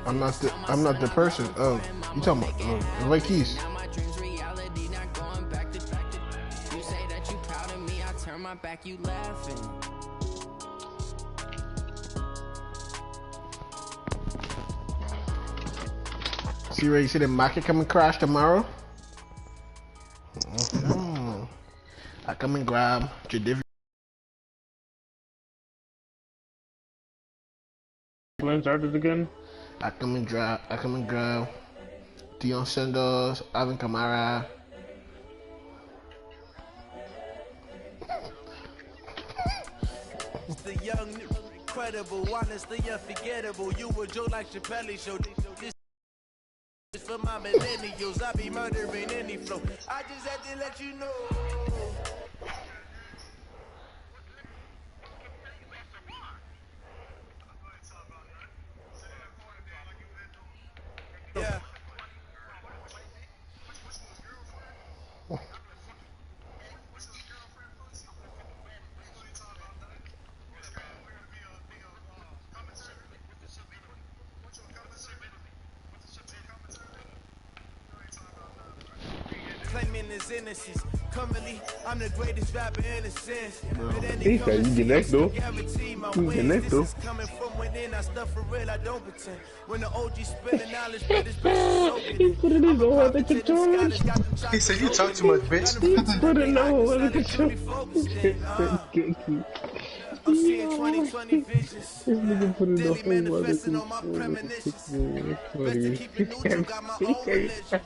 I'm not the person. Oh, you talking about Ray Keys? See Ray, you see the market come and crash tomorrow? I come and grab Jadivian. When started again? I come and grab Deion Sanders, Alvin Kamara. The young, incredible, honestly unforgettable. You were Joe like Chappelle show. This is for my millennials. I be murdering any flow. I just had to let you know. Yeah. Claiming his innocence. Currently, I'm the greatest rapper in a sense. He said, you get next though. You get next though. Coming from within, I stuff for real, I don't pretend. When the OG spilling knowledge, but it's soaking. He put it in the hole at the controller. He said, you talk too much, bitch. He put it in the hole at the controller. I'm seeing 2020 visions. This nigga put it in the Daily hole at the manifesting on my premonitions. Best to keep it neutral, got my own religion.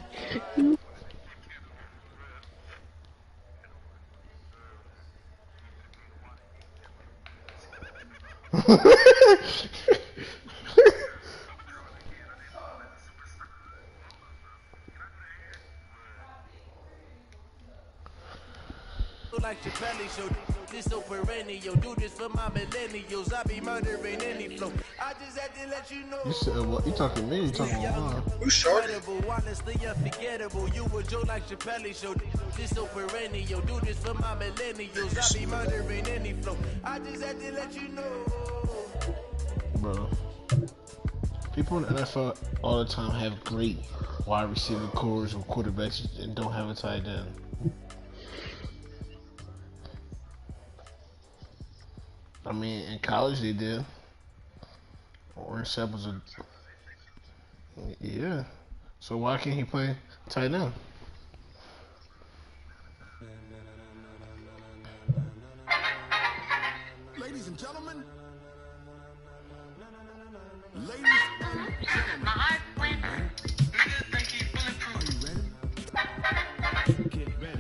Like Chappelle show, this so perennial. Do this for my millennials. I be murdering any flow. I just had to let you know. You said what? You talking to me? You talking about You short? Honestly unforgettable. You were Joe like Chappelle show. This so perennial. Do this for my millennials. I be murdering any flow. I just had to let you know. bro? People in the NFL all the time have great wide receiver cores or quarterbacks and don't have a tight end. I mean, in college they did. Orange Sapp was a... Yeah. So why can't he play tight end? Ladies and gentlemen. Ladies and gentlemen. My heart went. Are you ready? Get ready.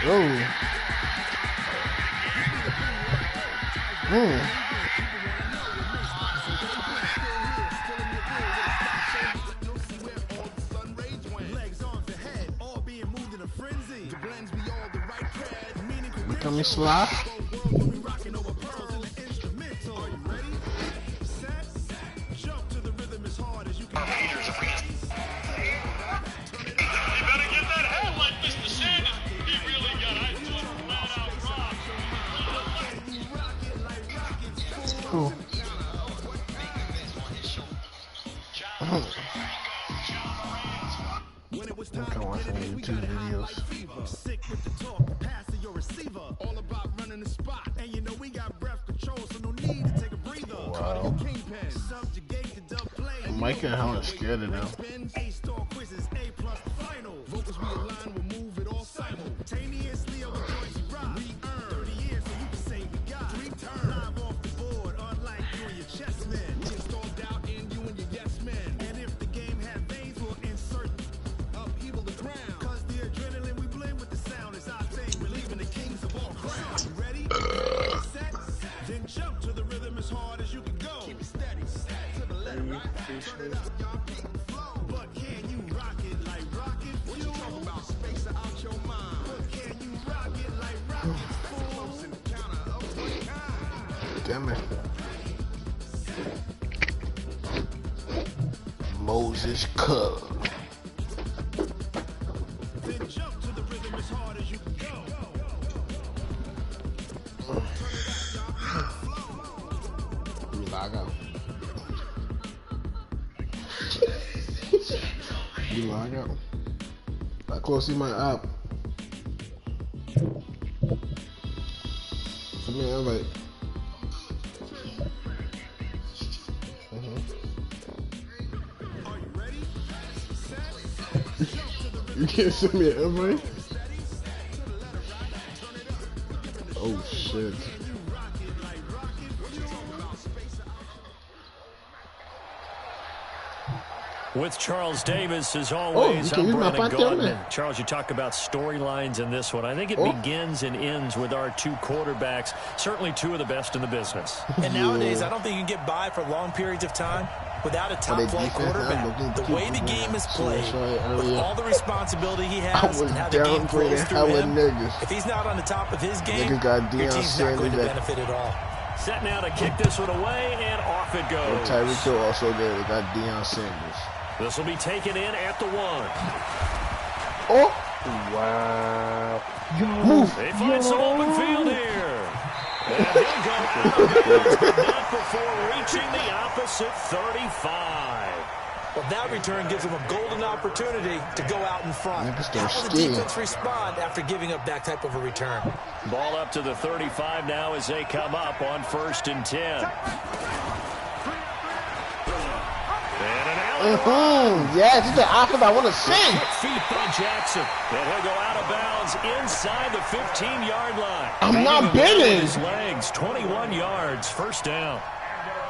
Oh. Becoming slow. Cool. I'm gonna watch some YouTube videos. Sick with the talk, pass to your receiver. All about running the spot. And you know we got breath control, so no need to take a breather. Wow. Subjugate the dub play. Mike and Helen scared of them. A-star quizzes, A+ the final. Vocals realign, we'll move it all simultaneously over joints rock. We earn 30 years, so you can say we got 3 turns. Live off the board, unlike you and your chess men. We installed doubt in you and your yes men. And if the game had veins, we'll insert upheaval the ground. Cause the adrenaline we blend with the sound is our thing. Relieving the kings of all crowns. You ready? Set? Then jump to the rhythm as hard as you can go. Keep it steady, to the left, right. Turn it up, y'all beat and flow. But can you rock it like rocket fuel? What you talking about? Space out your mind. But can you rock it like rocket fuel? Close encounter of one kind. Damn it. Moses Cub. Then jump to the rhythm as hard as you can go. Let me log out. You log out. How close is my app? Send me an invite. Are you ready? Set. You can't send me an invite? Oh shit. With Charles Davis, as always, okay, I'm you're not Brandon back there, Gaudin. man. Charles, you talk about storylines in this one. I think it begins and ends with our two quarterbacks, certainly two of the best in the business. And nowadays, I don't think you can get by for long periods of time without a top-flight quarterback. The way the game is played, with all the responsibility he has, and how the game flows through him, if he's not on the top of his game, your team's not going to benefit at all. Set now to kick this one away, and off it goes. Tyreek Hill also there. They got Deion Sanders. This will be taken in at the 1. Oh! Wow. Move! They find some open field here. And he'll go out of bounds, but not before reaching the opposite 35. Well, that return gives him a golden opportunity to go out in front. How will the defense respond after giving up that type of a return? Ball up to the 35 now as they come up on 1st and 10. And an alley. Yes, it's the offense I want to see. Feet by Jackson. And he'll go out of bounds inside the 15-yard line. I'm not bending. His legs, 21 yards, 1st down.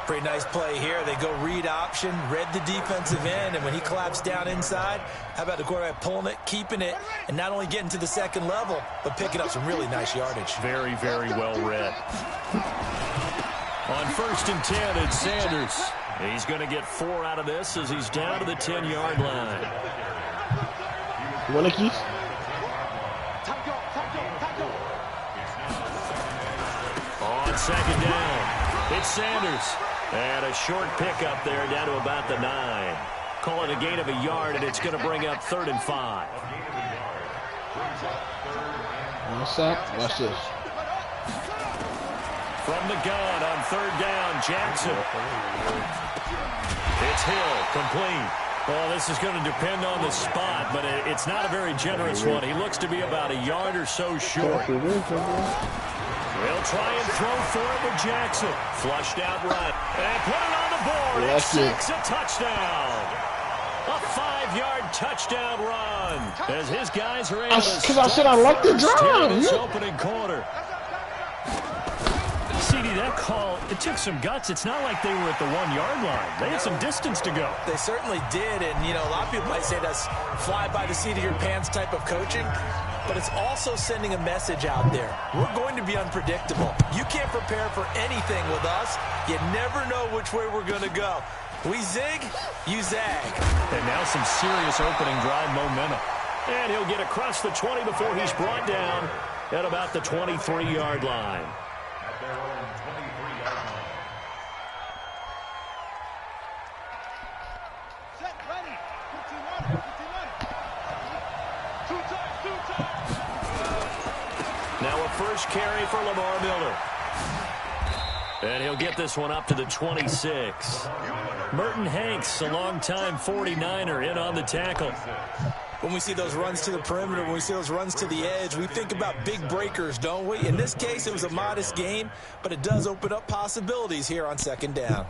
Pretty nice play here. They go read option, read the defensive end, and when he collapsed down inside, how about the quarterback pulling it, keeping it, and not only getting to the second level, but picking up some really nice yardage. Very, very well read. On 1st and 10, it's Sanders. He's going to get 4 out of this as he's down to the 10-yard line. You want to keep? On 2nd down, it's Sanders. And a short pickup there down to about the 9. Call it a gain of a yard, and it's going to bring up 3rd and 5. What's up? Watch this. From the gun on 3rd down, Jackson. It's Hill, complete. Well, this is going to depend on the spot, but it's not a very generous one. He looks to be about a yard or so short. They'll try and throw for it with Jackson. Flushed out right. And put it on the board. It's 6, a touchdown. A 5-yard touchdown run. As his guys are able to because I said I like the drive. this opening quarter. CD, that call, it took some guts. It's not like they were at the 1-yard line. They had some distance to go. They certainly did, and, you know, a lot of people might say that's fly by the seat of your pants type of coaching, but it's also sending a message out there. We're going to be unpredictable. You can't prepare for anything with us. You never know which way we're going to go. We zig, you zag. And now some serious opening drive momentum. And he'll get across the 20 before he's brought down at about the 23-yard line. Now a first carry for Lamar Miller. And he'll get this one up to the 26. Merton Hanks, a longtime 49er, in on the tackle. When we see those runs to the perimeter, when we see those runs to the edge, we think about big breakers, don't we? In this case, it was a modest gain, but it does open up possibilities here on 2nd down.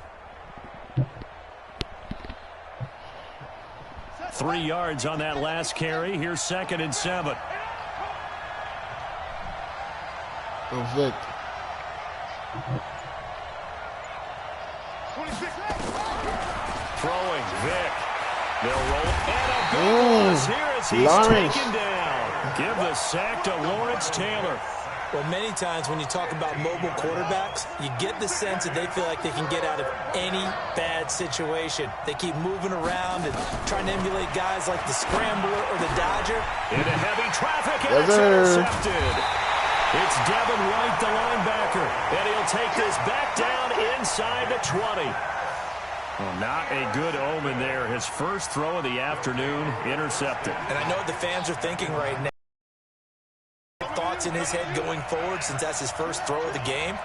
3 yards on that last carry. Here's 2nd and 7. Oh, Vic. Throwing, Vic. They'll roll. And a big loss here as he's taken down. Give the sack to Lawrence Taylor. Well, many times when you talk about mobile quarterbacks, you get the sense that they feel like they can get out of any bad situation. They keep moving around and trying to emulate guys like the Scrambler or the Dodger. Into heavy traffic, and it's intercepted. It's Devin White, the linebacker, and he'll take this back down inside the 20. Well, not a good omen there. His first throw of the afternoon intercepted. And I know what the fans are thinking right now. Thoughts in his head going forward since that's his first throw of the game.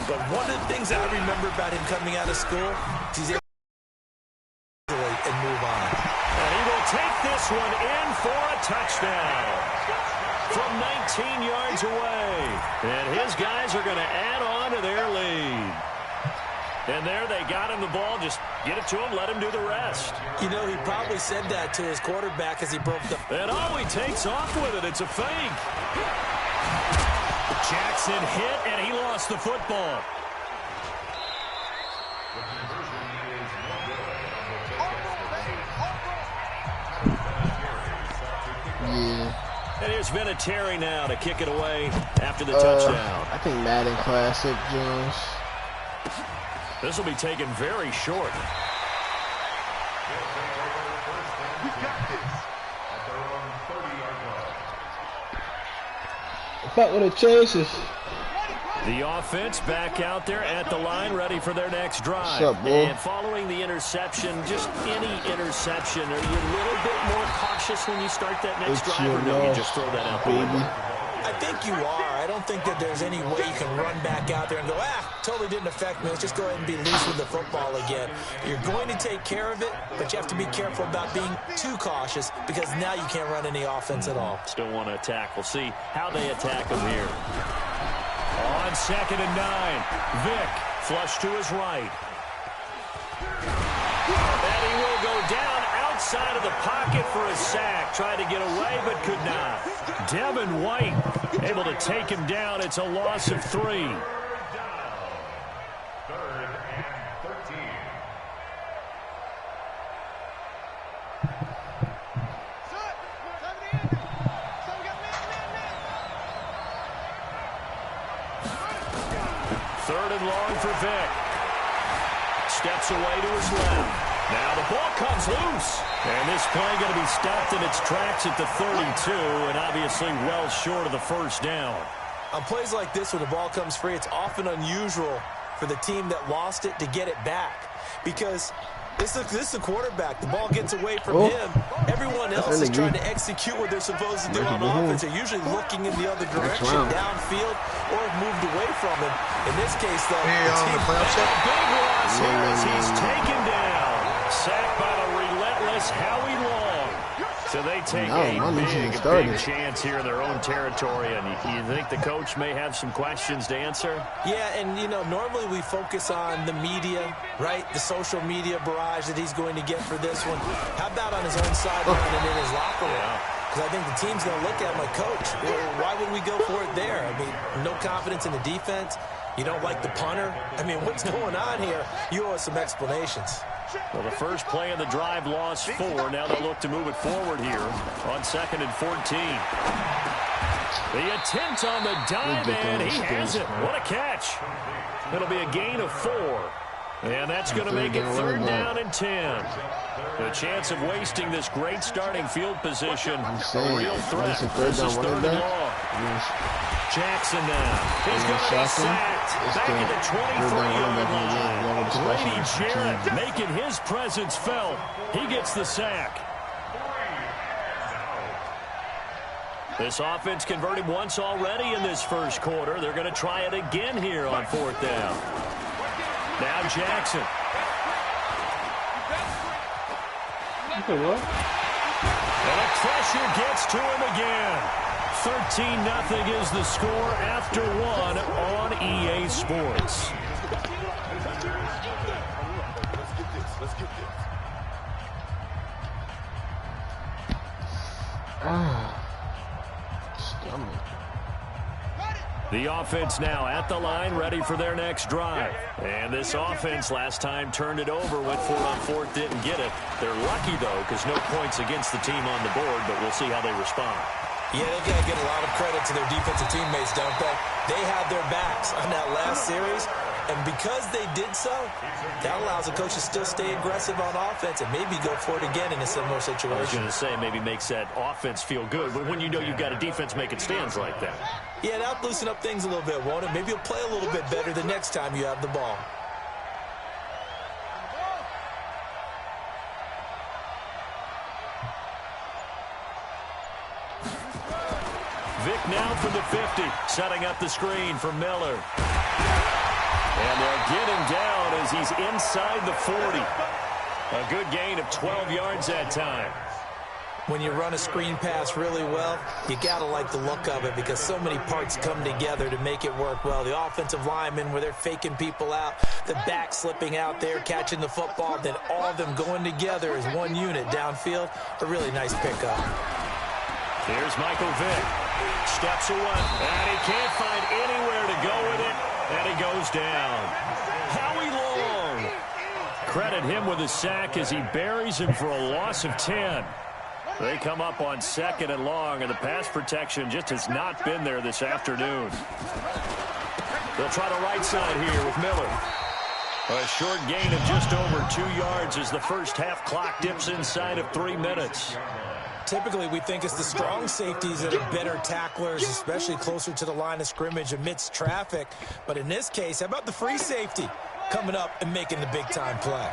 But one of the things I remember about him coming out of school is he's able to and move on. And he will take this one in for a touchdown from 19 yards away. And his guys are going to add on to their lead. And there they got him the ball. Just get it to him, let him do the rest. You know, he probably said that to his quarterback as he broke the... And he takes off with it. It's a fake. Jackson hit, and he lost the football. Yeah. And here's Vinatieri now to kick it away after the touchdown. I think Madden Classic, Jones. This will be taken very short. Fuck with the chases. The offense back out there at the line, ready for their next drive. What's up, boy? And following the interception, just any interception, are you a little bit more cautious when you start that next It's drive, your or no, you loss, just throw that out the baby. window? I think you are. I don't think that there's any way you can run back out there and go, totally didn't affect me. Let's just go ahead and be loose with the football again. You're going to take care of it, but you have to be careful about being too cautious because now you can't run any offense at all. Still want to attack. We'll see how they attack him here. On 2nd and 9, Vick flush to his right. And he will go down outside of the pocket for a sack. Tried to get away, but could not. Devin White able to take him down. It's a loss of 3. Third and long for Vick. Steps away to his left. Now the ball comes loose. And this play going to be stopped in its tracks at the 32, and obviously well short of the first down. On plays like this, when the ball comes free, it's often unusual for the team that lost it to get it back. Because this is a quarterback. The ball gets away from him. Everyone else is trying to execute what they're supposed to do on offense. They're usually looking in the other direction, downfield, or moved away from him. In this case, though, the team big loss here as he's taken down. Sacked by the relentless Howie Long. So they take a big chance here in their own territory. And you think the coach may have some questions to answer? Yeah, and, you know, normally we focus on the media, right? The social media barrage that he's going to get for this one. How about on his own sideline and in his locker room? Because I think the team's going to look at him like, Coach, why would we go for it there? I mean, no confidence in the defense. You don't like the punter? I mean, what's going on here? You owe us some explanations. Well, the first play of the drive lost 4. Now they'll look to move it forward here on 2nd and 14. The attempt on the dive, and he has it. What a catch. It'll be a gain of 4. And that's going to make it 3rd down and 10. The chance of wasting this great starting field position, a real threat. This is 3rd and long. Jackson now. He's going to be sacked. Back at the 23-yard line. Grady Jarrett making his presence felt. He gets the sack. This offense converted once already in this first quarter. They're going to try it again here on 4th down. Now Jackson. And the pressure gets to him again. 13-0 is the score after 1 on EA Sports. The offense now at the line, ready for their next drive. And this offense last time turned it over, went for it on 4th, didn't get it. They're lucky, though, because no points against the team on the board, but we'll see how they respond. Yeah, they've got to give a lot of credit to their defensive teammates, don't they? They had their backs on that last series, and because they did so, that allows the coach to still stay aggressive on offense and maybe go for it again in a similar situation. I was going to say, maybe makes that offense feel good, but when you know you've got a defense making stands like that. Yeah, that'll loosen up things a little bit, won't it? Maybe you'll play a little bit better the next time you have the ball. Vic now from the 50, setting up the screen for Miller. And they'll get him down as he's inside the 40. A good gain of 12 yards that time. When you run a screen pass really well, you got to like the look of it because so many parts come together to make it work well. The offensive linemen, where they're faking people out, the back slipping out there, catching the football, then all of them going together as one unit downfield. A really nice pickup. Here's Michael Vick. Steps away, and he can't find anywhere to go with it, and he goes down. Howie Long. Credit him with a sack as he buries him for a loss of 10. They come up on 2nd and long, and the pass protection just has not been there this afternoon. They'll try the right side here with Miller. A short gain of just over 2 yards as the first half clock dips inside of 3 minutes. Typically, we think it's the strong safeties that are better tacklers, especially closer to the line of scrimmage amidst traffic. But in this case, how about the free safety coming up and making the big-time play?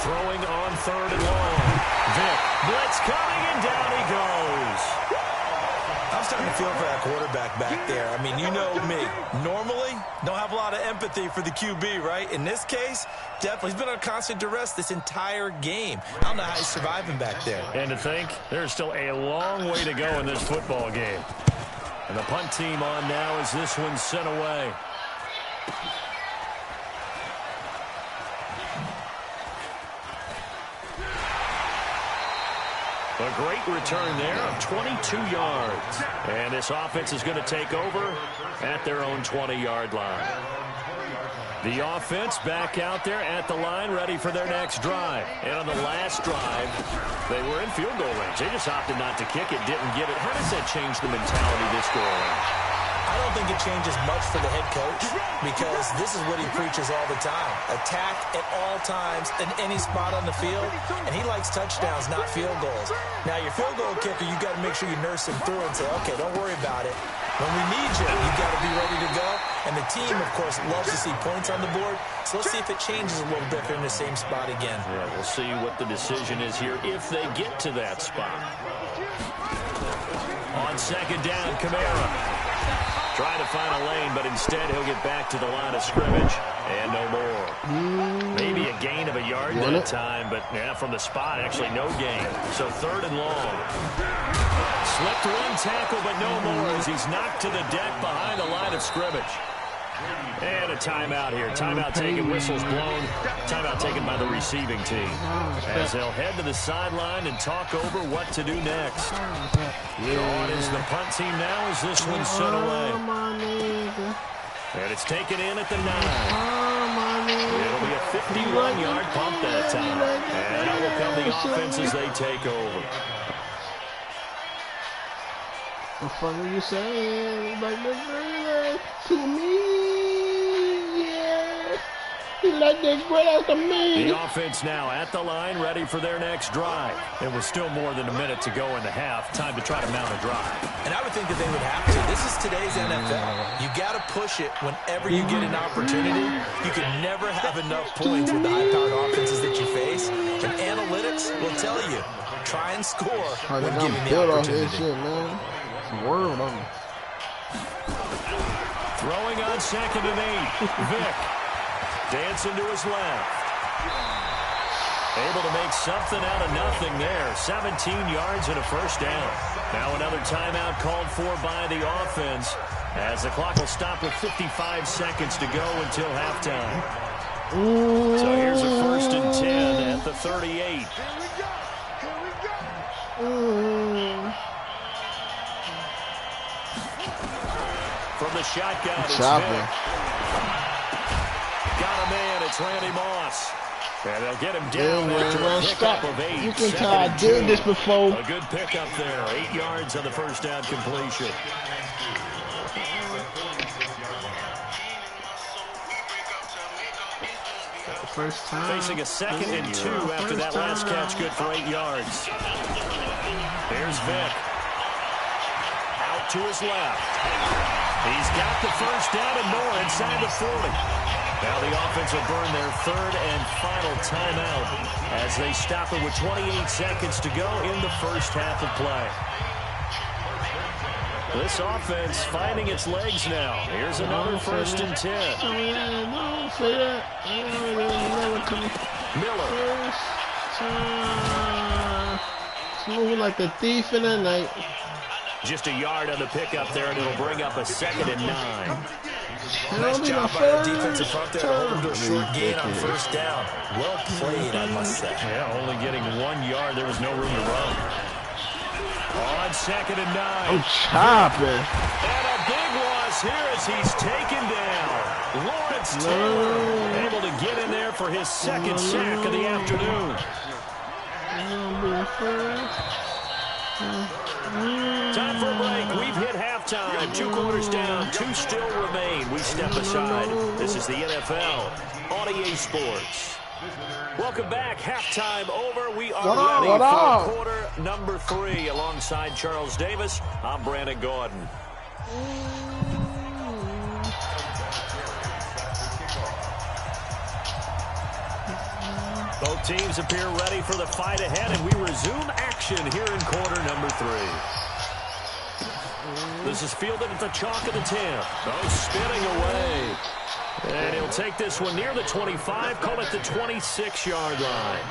Throwing on 3rd and long. Vic, blitz coming, and down he goes. I'm starting to feel for that quarterback back there. I mean, you know me. Normally, don't have a lot of empathy for the QB, right? In this case, definitely. He's been on constant duress this entire game. I don't know how he's surviving back there. And to think, there's still a long way to go in this football game. And the punt team on now as this one's sent away. A great return there of 22 yards. And this offense is going to take over at their own 20-yard line. The offense back out there at the line, ready for their next drive. And on the last drive, they were in field goal range. They just opted not to kick it, didn't get it. How does that change the mentality this go around? I don't think it changes much for the head coach because this is what he preaches all the time. Attack at all times in any spot on the field, and he likes touchdowns, not field goals. Now, your field goal kicker, you got to make sure you nurse him through and say, okay, don't worry about it. When we need you, you got to be ready to go. And the team, of course, loves to see points on the board. So let's see if it changes a little bit. They're in the same spot again. Yeah, we'll see what the decision is here if they get to that spot. On 2nd down, Kamara. Trying to find a lane, but instead he'll get back to the line of scrimmage. And no more. Maybe a gain of a yard that time, but yeah, from the spot, actually no gain. So 3rd and long. Slipped one tackle, but no more as he's knocked to the deck behind the line of scrimmage. And a timeout here. Timeout taken, whistles blown. Timeout taken by the receiving team. As they'll head to the sideline and talk over what to do next. Gone is the punt team now as this one's sent away. And it's taken in at the 9. It'll be a 51-yard pump that time. And out will come the offense as they take over. What fuck are you saying? Like this to me, yeah. He like that great out to me. The offense now at the line, ready for their next drive. It was still more than a minute to go in the half. Time to try to mount a drive. And I would think that they would have to. This is today's NFL. You got to push it whenever you get an opportunity. You can never have enough points with the high-powered offenses that you face. And analytics will tell you, try and score when given the opportunity. World on me. Throwing on 2nd and 8. Vic dancing to his left. Able to make something out of nothing there. 17 yards and a first down. Now another timeout called for by the offense as the clock will stop with 55 seconds to go until halftime. So here's a 1st and 10 at the 38. From the shotgun, it's Vic. Got a man, it's Randy Moss. And they'll get him down after a pickup of 8. You can tell I did this before. A good pickup there. 8 yards on the first down completion. First time. Facing a 2nd and 2 after that last catch. Good for 8 yards. Here's Vic. Out off to his left. He's got the first down and more inside the 40. Now the offense will burn their third and final timeout as they stop it with 28 seconds to go in the first half of play. This offense finding its legs now. Here's another first and 10. Don't say that. Miller. It's moving like the thief in the night. Just a yard on the pickup there, and it'll bring up a 2nd and 9. Nice job by the defensive front there to hold him to a short gain on first down. Well played, I must say. Yeah, only getting 1 yard. There was no room to run. On 2nd and 9. I'm chopping. And a big loss here as he's taken down. Lawrence Taylor able to get in there for his 2nd sack of the afternoon. Time for a break. We've hit halftime. 2 quarters down. 2 still remain. We step aside. This is the NFL on EA Sports. Welcome back. Halftime over. We are ready for quarter number 3. Alongside Charles Davis, I'm Brandon Gordon. Both teams appear ready for the fight ahead, and we resume action here in quarter number 3. This is fielded at the chalk of the 10. Oh, spinning away. And he'll take this one near the 25, call it the 26-yard line.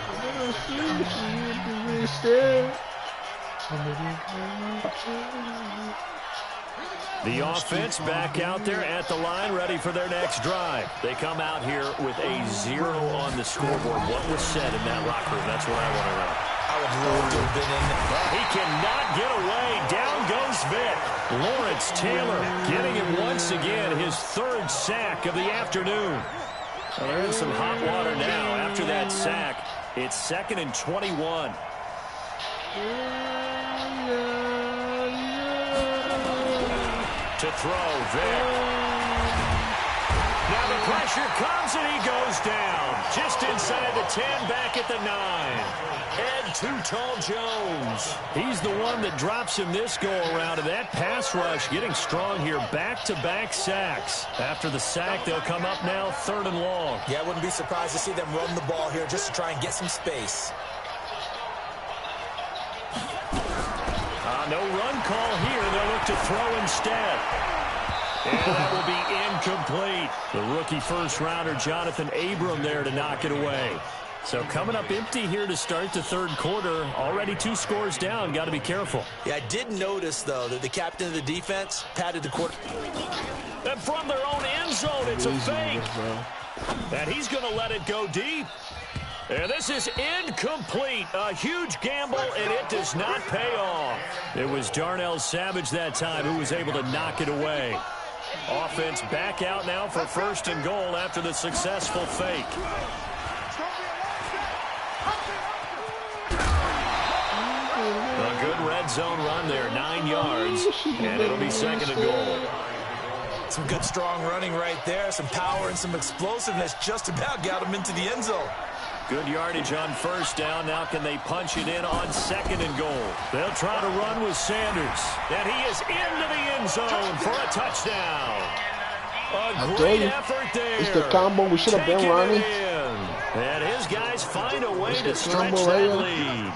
The offense back out there at the line, ready for their next drive. They come out here with a 0 on the scoreboard. What was said in that locker room? That's what I want to know. I would love to have been in there. He cannot get away. Down goes Vic. Lawrence Taylor getting it once again, his 3rd sack of the afternoon. Well, they're in some hot water now. After that sack, it's 2nd and 21. To throw, Vic. Now the pressure comes and he goes down. Just inside the 10, back at the 9. Ed Too Tall Jones. He's the one that drops him this go-around. And that pass rush getting strong here. Back-to-back sacks. After the sack, they'll come up now 3rd and long. Yeah, I wouldn't be surprised to see them run the ball here just to try and get some space. No run call here. They'll look to throw instead. And that will be incomplete. The rookie first-rounder, Jonathan Abram, there to knock it away. So coming up empty here to start the 3rd quarter. Already 2 scores down. Got to be careful. Yeah, I did notice, though, that the captain of the defense patted the quarter. And from their own end zone, it's a fake. And he's going to let it go deep. And this is incomplete. A huge gamble, and it does not pay off. It was Darnell Savage that time who was able to knock it away. Offense back out now for 1st and goal after the successful fake. A good red zone run there, 9 yards, and it'll be 2nd and goal. Some good strong running right there, some power and some explosiveness just about got him into the end zone. Good yardage on 1st down. Now can they punch it in on 2nd and goal? They'll try to run with Sanders. And he is into the end zone for a touchdown. A great effort there. It's the combo we should have been running. And his guys find a way to stretch that lead.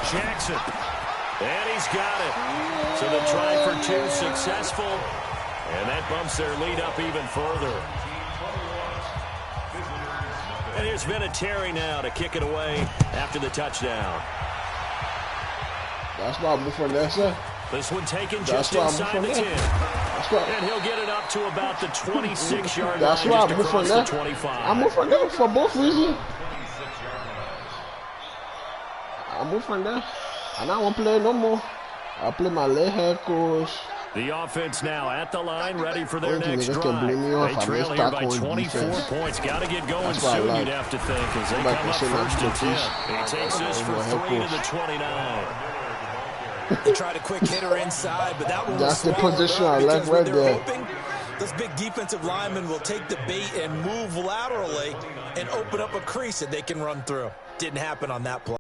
Jackson. And he's got it. So the try for 2 successful. And that bumps their lead up even further. And there's Vinatieri now to kick it away after the touchdown. That's why I'm moving there, sir. This one taken just inside the 10. And he'll get it up to about the 26-yard line. That's why I'm moving there. 25. I'm moving there for both reasons. I'm moving there. And I won't play no more. I'll play my leg head coach. The offense now at the line, ready for their next They drive. They trail here by 24 defense. points. Got to get going soon, you'd have to think, as they come up 1st and 10. He takes this for 3 to the 29. They tried a quick hitter inside, but that one That's was the position I like what right they're there. hoping, those big defensive linemen will take the bait and move laterally and open up a crease that they can run through. Didn't happen on that play.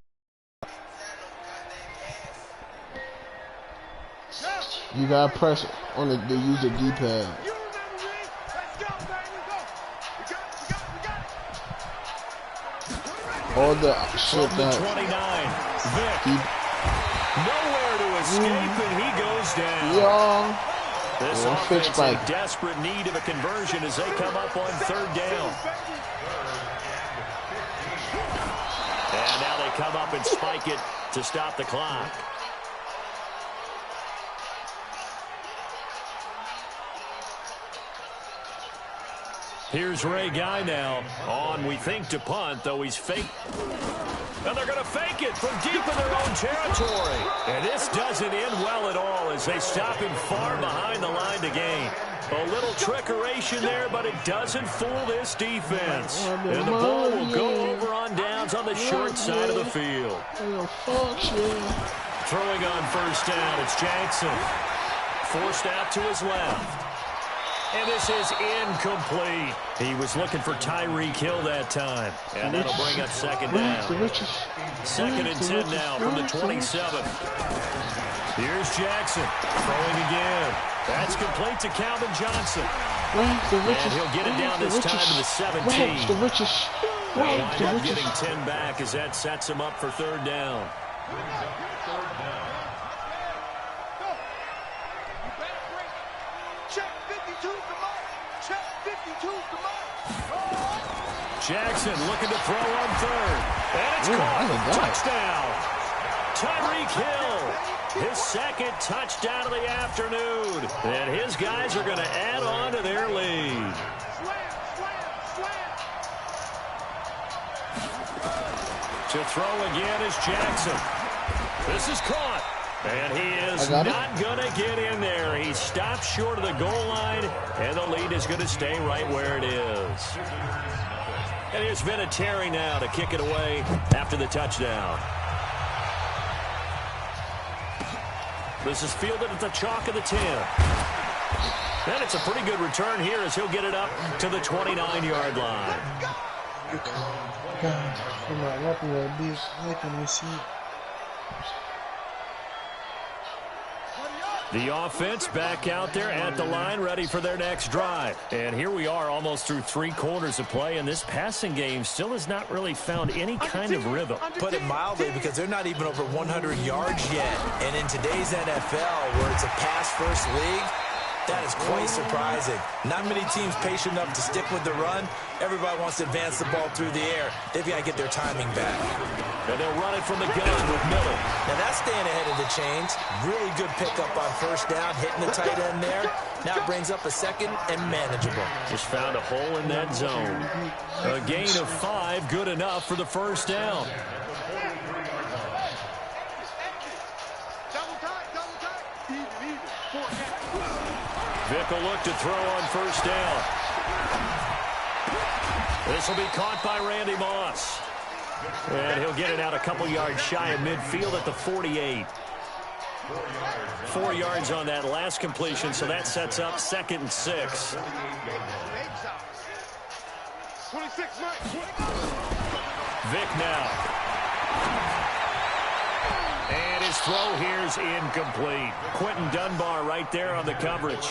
You gotta press on the use the D-pad. All the shit From the that 29, Vic. Nowhere to escape, and he goes down. yeah. This Well, offense fixed by in desperate need of a conversion as they come up on third down. And now they come up and spike it to stop the clock. Here's Ray Guy now on, we think, to punt, though he's fake. And they're going to fake it from deep in their own territory. And this doesn't end well at all as they stop him far behind the line to gain. A little trickeration there, but it doesn't fool this defense. And the ball will go over on downs on the short side of the field. Throwing on first down, it's Jackson. Forced out to his left. And this is incomplete. He was looking for Tyreek Hill that time. And that'll bring up second down. Second and 10 now from the 27. Here's Jackson throwing again. That's complete to Calvin Johnson. And he'll get it down this time to the 17. They'll wind up getting 10 back as that sets him up for third down. Jackson looking to throw on third. And it's caught. Touchdown. Tyreek Hill. His second touchdown of the afternoon. And his guys are going to add on to their lead. To throw again is Jackson. This is caught. And he is not going to get in there. He stopped short of the goal line. And the lead is going to stay right where it is. And here's Vinatieri now to kick it away after the touchdown. This is fielded at the chalk of the 10. And it's a pretty good return here as he'll get it up to the 29-yard line. The offense back out there at the line, ready for their next drive. And here we are almost through 3 quarters of play, and this passing game still has not really found any kind of rhythm. Put it mildly, because they're not even over 100 yards yet. And in today's NFL, where it's a pass-first league, that is quite surprising. Not many teams patient enough to stick with the run. Everybody wants to advance the ball through the air. They've got to get their timing back. And they'll run it from the gun with Miller. Now that's staying ahead of the chains. Really good pickup on first down, hitting the tight end there. Now it brings up a second and manageable. Just found a hole in that zone. A gain of 5, good enough for the first down. Vic will look to throw on first down. This will be caught by Randy Moss. And he'll get it out a couple yards shy of midfield at the 48. 4 yards on that last completion, so that sets up second and 6. Vic now. And his throw here's incomplete. Quentin Dunbar right there on the coverage.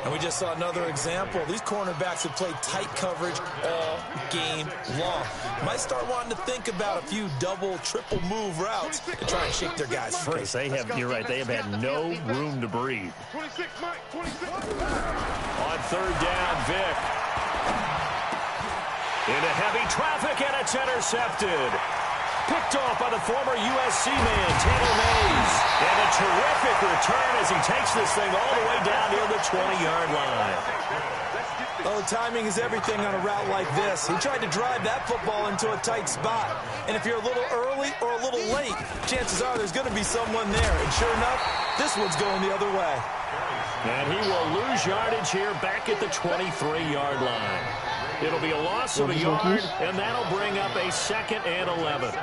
And we just saw another example. These cornerbacks have played tight coverage all game long. Might start wanting to think about a few double, triple move routes to try and shake their guys free. They have, you're right, they have had no room to breathe. On third down, Vic. Into heavy traffic, and it's intercepted. Picked off by the former USC man, Taylor Mays. And a terrific return as he takes this thing all the way down near the 20-yard line. Oh, timing is everything on a route like this. He tried to drive that football into a tight spot. And if you're a little early or a little late, chances are there's going to be someone there. And sure enough, this one's going the other way. And he will lose yardage here back at the 23-yard line. It'll be a loss of a yard, and that'll bring up a second and 11.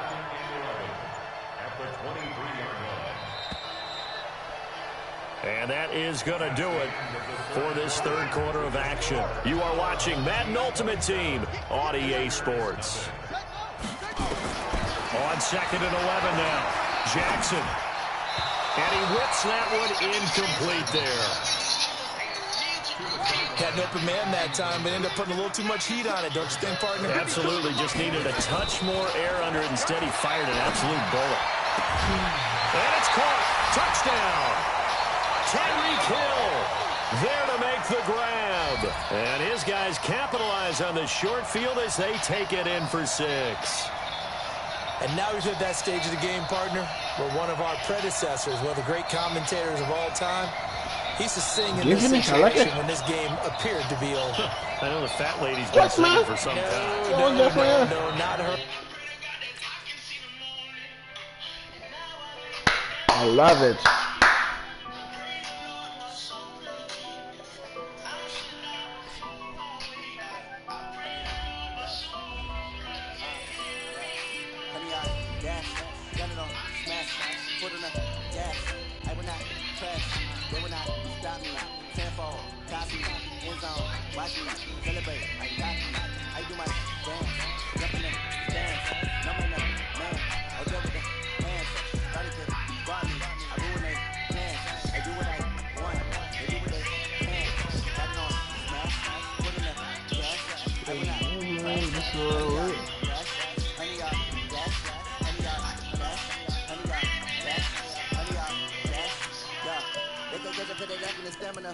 And that is going to do it for this third quarter of action. You are watching Madden Ultimate Team on EA Sports. On second and 11 now, Jackson. And he whips that one incomplete there. Had an open man that time, but ended up putting a little too much heat on it, don't you think, partner? Absolutely. Just needed a touch more air under it. Instead, he fired an absolute bullet. And it's caught. Touchdown. Tyreek Hill there to make the grab. And his guys capitalize on the short field as they take it in for 6. And now we've hit that stage of the game, partner, where one of our predecessors, one of the great commentators of all time, he used to sing in this situation when this game appeared to be over. I know the fat lady's been singing for some time. No, not her. I love it.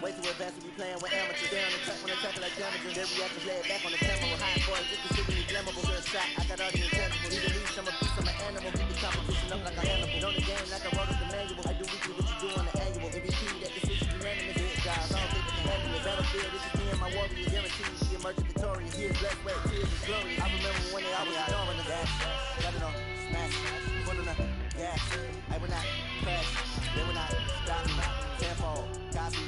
Way too advanced to be playing with amateurs. Down the track when they tackle like damagers. Their reactions laid back on the camera. High boys, just to see me flammable. Good shot, I got all the intangibles. Either leave some of I'm an animal. Keep the competition up like a animal. Know the game like I wrote up the manual. I do weekly what you do on the annual. MVP, that decision unanimous. Hit guys, I don't think they can handle it. Battlefield, this is me and my warriors. Guaranteed to be emerging victorious. Years less, wet tears is glorious. I remember when they always ignoring the gas. Got it on, smash, put on the gas. I will not crash. They will not stop me. Tenfold, copy,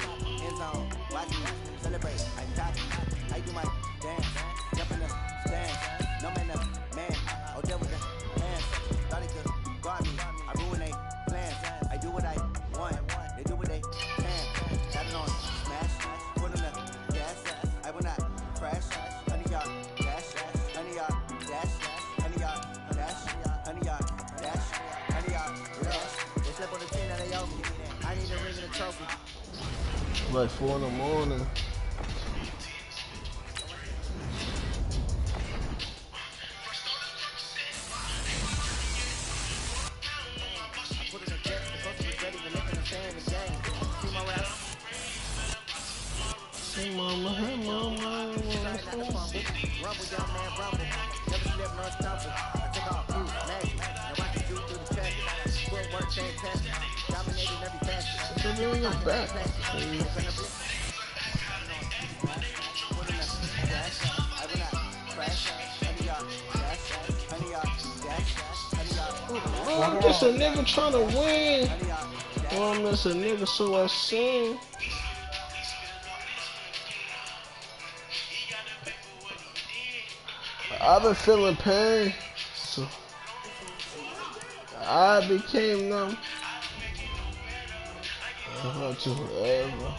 end zone. Watch me celebrate. I copy. I do my dance. Jump in the stands. No man, man. I'll deal with the hands. Thought he could guard me. I ruin they plans. I do what I want. They do what they can. Got it on smash. Put on the gas. I will not crash. 100 yard dash. 100 yard dash. 100 yard dash. 100 yard dash. 100 yard dash. They slip on the 10 that they owe me. I need a ring and a trophy. Like 4 in the morning. Hey mama, hey mama. Rumble, young man, rumble. Never slip, nor stumble. I take off, magic. Now I can do through the traffic. Footwork, fantastic. Dominating every facet. They're really your back. Oh, I'm just a nigga trying to win. Oh, I'm just a nigga, so I sing. I've been feeling pain, so I became numb. To forever.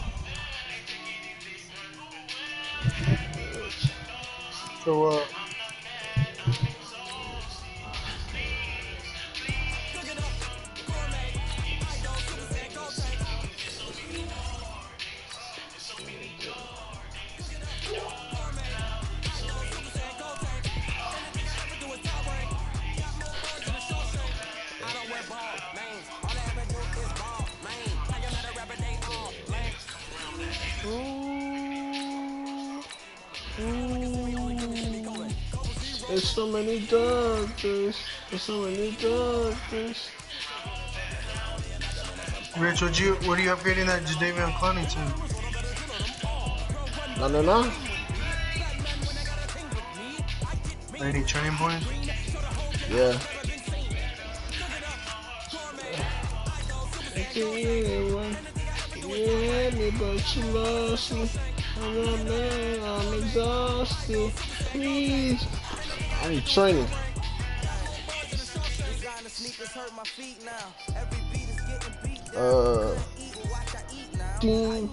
So, there's so many doctors. There's so many doctors. Rich, what are you upgrading that Jadeveon Clowney to? No. Any training points? Yeah. I can't anyone. You had me, but you lost me. I'm exhausted. Please. I need training. Ding.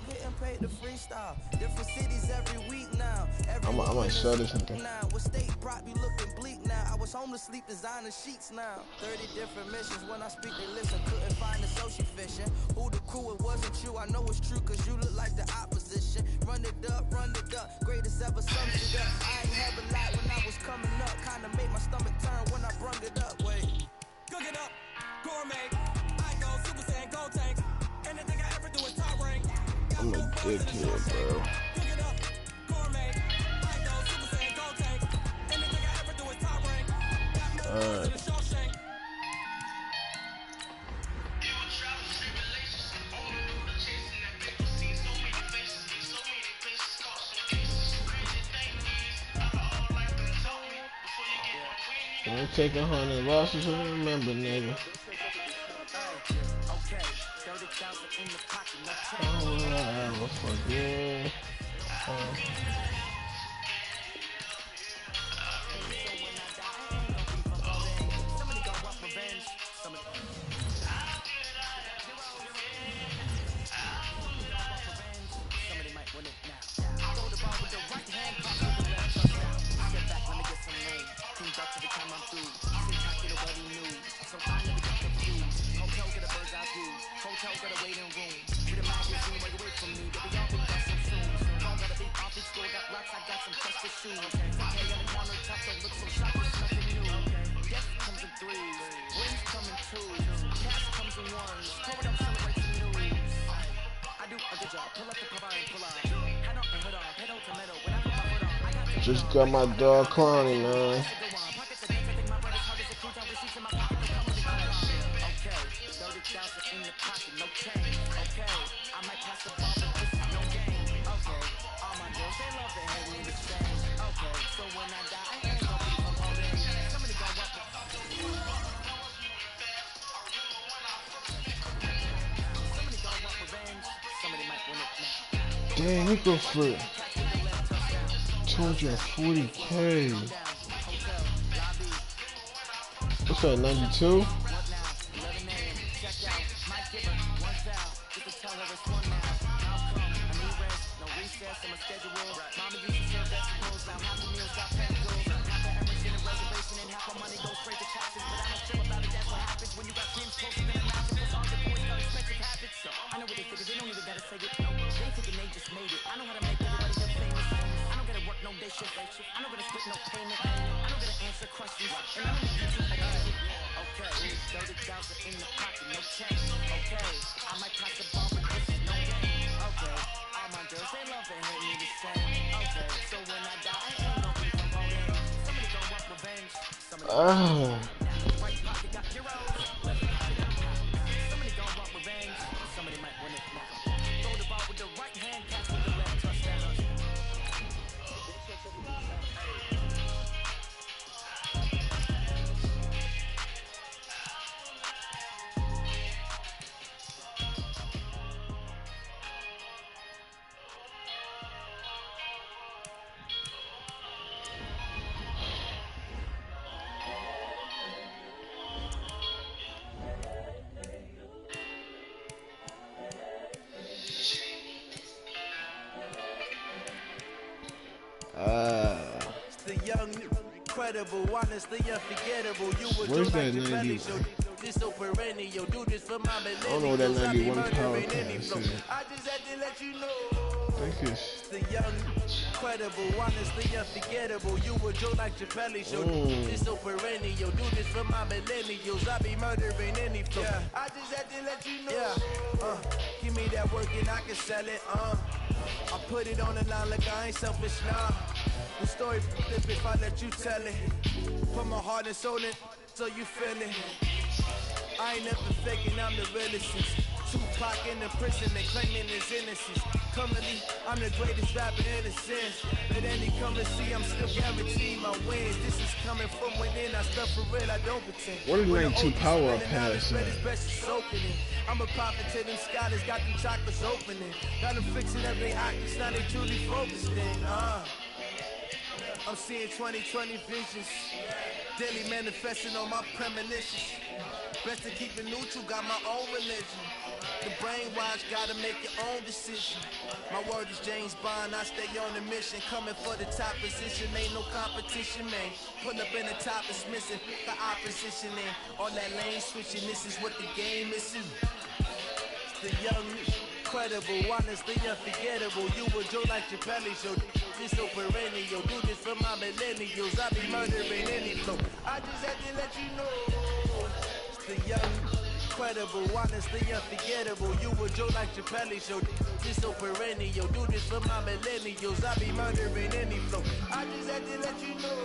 I might show this nigga. was home to sleep, designer sheets now. 30 different missions, when I speak they listen. Couldn't find the social fishing. Who the crew, it wasn't you. I know it's true, cause you look like the opposition. Run it up, greatest ever sums it up. I ain't have a lot when I was coming up. Kinda made my stomach turn when I brung it up. Wait. Cook it up, gourmet. I go Super Saiyan, gold tank. Anything I ever do is top rank. I'm a dickhead, bro. Cook it up, gourmet. I go Super Saiyan, gold tank. Anything I ever do is top rank. Got more guns than a Shawshank. Don't take 100 losses and remember, nigga. Oh, will I ever forget? Just got my dog Clowny, man. Damn, he go for 240K. What's that, 92? Oh. The young, incredible, honestly unforgettable. You were Where's like that 90? this so perennial. Do this for my I don't know what that 91 power cast is. I just had to let you know. I think it's The young, incredible, honestly unforgettable. You were like Chappelle show. This so perennial. Do this for my millennials. I be murdering any flow. Yeah. I just had to let you know. Yeah. Give me that work and I can sell it. I put it on the line like I ain't selfish now. The story flip if I let you tell it. Put my heart and soul in so you feel it. I ain't never faking, I'm the realest. Tupac in the prison and claiming his innocence. Currently, I'm the greatest rapper in a sense. But any come and see, I'm still guaranteed my wins. This is coming from within, I stuff for real, I don't pretend. What is 92 power up past that? I'm a prophet to them scholars, got them chakras opening. Got them fixing every octave, now they truly focused in. I'm seeing 2020 visions, daily manifesting on my premonitions. Best to keep it neutral, got my own religion. the brainwash, gotta make your own decision. My word is James Bond, I stay on the mission. Coming for the top position, ain't no competition, man. Put up in the top is missing, the opposition in. All that lane switching, this is what the game is. It's the young, incredible, honestly unforgettable. You would joke like your belly show. This so perennial, do this for my millennials. I be murdering any flow. I just had to let you know. It's the young, incredible, honestly unforgettable. You would joke like your belly show. This so perennial, do this for my millennials. I be murdering any flow. I just had to let you know.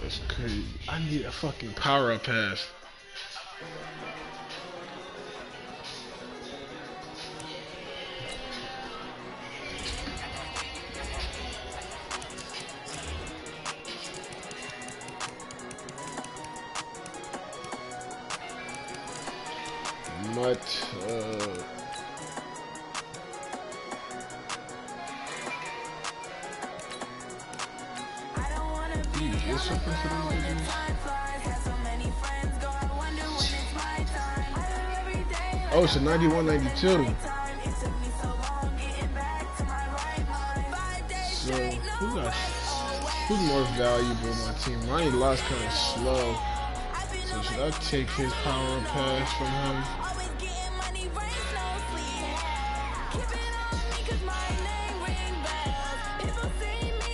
That's crazy. I need a fucking power-up pass. Mut, oh, it's a 91-92. So who's more valuable in my team? Ronnie Lott's kind of slow. So should I take his power pass from him?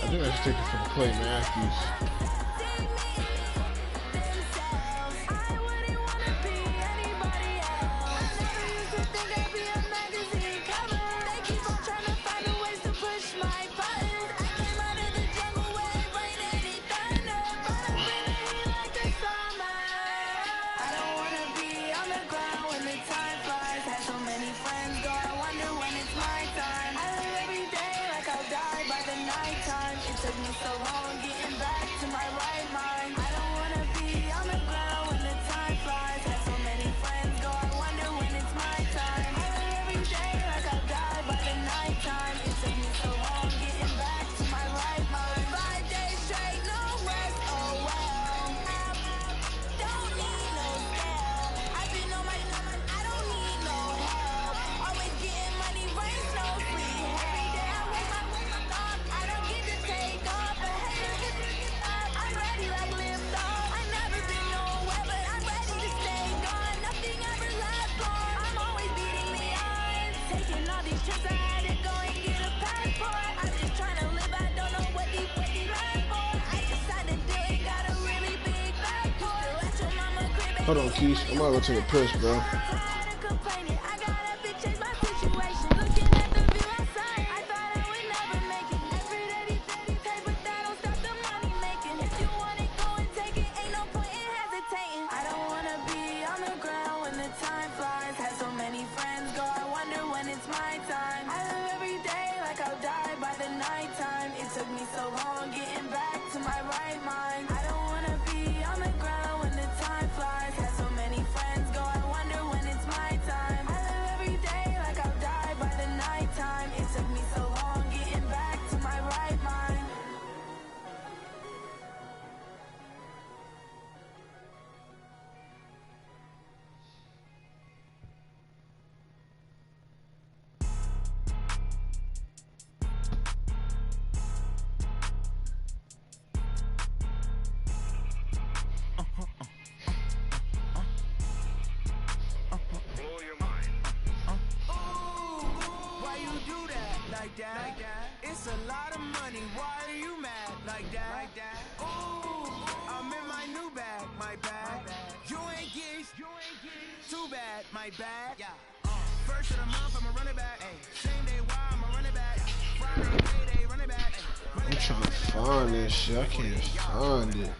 I think I should take it from Clay Matthews. Hold on, Keys. I'm gonna go take a piss, bro. It's a lot of money, why are you mad like that? Ooh, I'm in my new bag, my bag. You ain't geese, too bad, my bag. First of the month, I'm a running back. Same day, why I'm a running back. Friday, payday, running back. I'm trying to find this shit. I can't find it.